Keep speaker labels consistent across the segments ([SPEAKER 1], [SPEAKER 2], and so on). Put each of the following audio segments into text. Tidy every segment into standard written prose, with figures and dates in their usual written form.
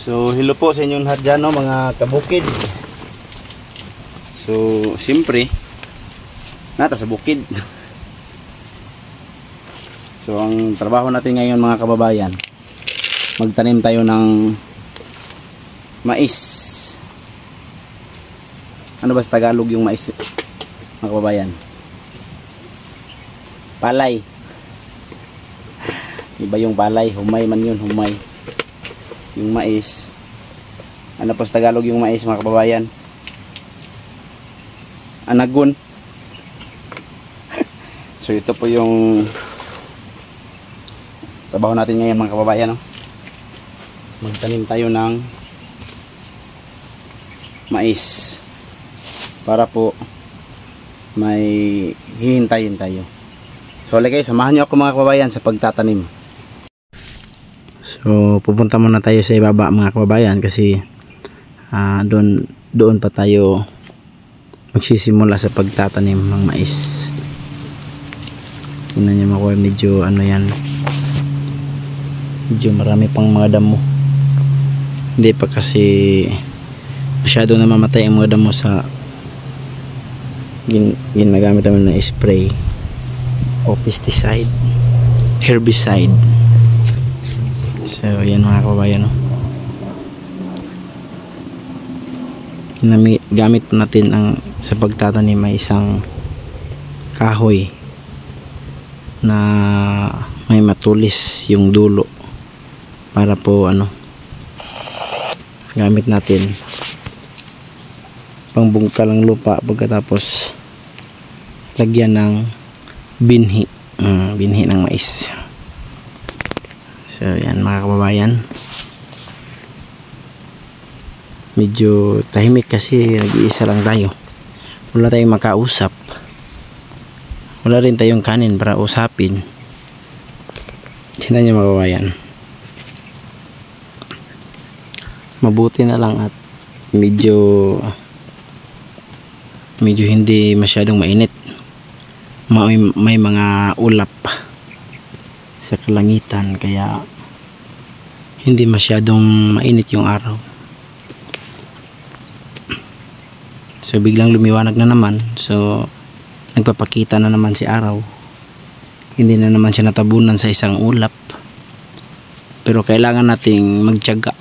[SPEAKER 1] So hello po sa inyong lahat dyan, no, mga kabukid. So siyempre nata sa bukid. So ang trabaho natin ngayon mga kababayan, magtanim tayo ng mais. Ano ba sa Tagalog yung mais mga kababayan? Palay. Iba yung palay, humay man yun, humay. Yung mais, ano po sa Tagalog yung mais mga kababayan? Anagon. So ito po yung trabaho natin ngayon mga kababayan, no? Magtanim tayo ng mais para po may hihintayin tayo. So kayo, samahan nyo ako mga kababayan sa pagtatanim. So pupunta muna tayo sa ibaba mga kababayan kasi doon pa tayo magsisimula sa pagtatanim ng mais. Tingnan nyo mga, medyo ano yan, medyo marami pang mga damo. Hindi pa kasi masyado na mamatay ang mga damo sa ginagamit naman na spray o pesticide, herbicide. So yan mga kababayan, no? Gamit po natin sa pagtatanim ay isang kahoy na may matulis yung dulo para po gamit natin pangbungkal ng lupa pagkatapos lagyan ng binhi ng mais. So yan mga kababayan, medyo tahimik kasi nag-iisa lang tayo, wala tayong makausap, wala rin tayong kanin para usapin. Tingnan niyo mga kababayan, mabuti na lang at medyo hindi masyadong mainit, may mga ulap sa kalangitan kaya hindi masyadong mainit yung araw. So biglang lumiwanag na naman, so nagpapakita na naman si araw, hindi na naman siya natabunan sa isang ulap. Pero kailangan nating magtiyaga,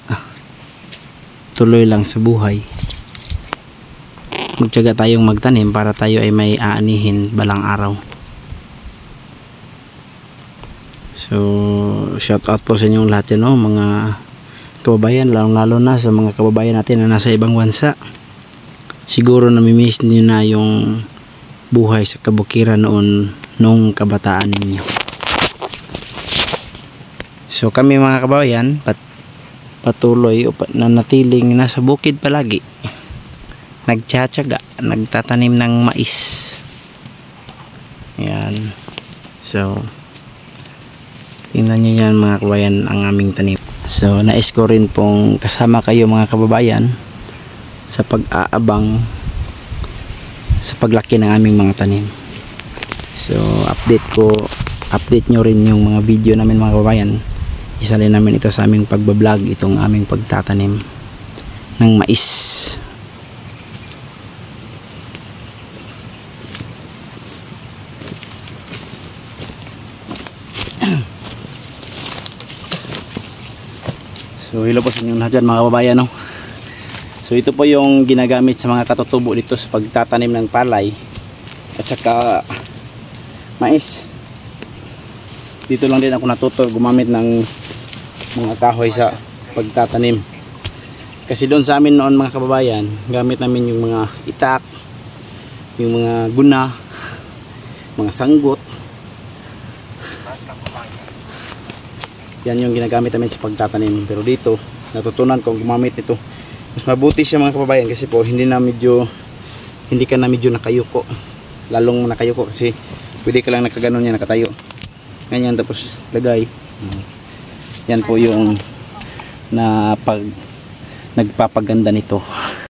[SPEAKER 1] tuloy lang sa buhay, magtiyaga tayong magtanim para tayo ay may aanihin balang araw. So shout out po sa inyong lahat yun, no, mga kababayan, lalo na sa mga kababayan natin na nasa ibang bansa. Siguro namimiss niyo na yung buhay sa kabukiran nung kabataan ninyo. So kami mga kababayan patuloy nanatiling nasa bukid palagi, nagtsatsaga, nagtatanim ng mais. Yan. So tingnan nyo yan mga kababayan, ang aming tanim. So nais ko rin pong kasama kayo mga kababayan sa pag-aabang sa paglaki ng aming mga tanim. So update nyo rin yung mga video namin mga kababayan. Isalin namin ito sa aming pagbablog, itong aming pagtatanim ng mais. So hello po sa inyong lahat dyan mga kababayan, no? So ito po yung ginagamit sa mga katutubo dito sa pagtatanim ng palay at saka mais. Dito lang din ako natuto gumamit ng mga kahoy sa pagtatanim. Kasi doon sa amin noon mga kababayan, gamit namin yung mga itak, yung mga guna, mga sanggot. Yan yung ginagamit namin sa pagtatanim. Pero dito natutunan kong gumamit ito. Mas mabuti siya mga kababayan kasi po hindi ka na medyo nakayuko, lalong nakayuko kasi pwede ka lang nakaganon yan, nakatayo ganyan tapos lagay. Yan po yung nagpapaganda nito.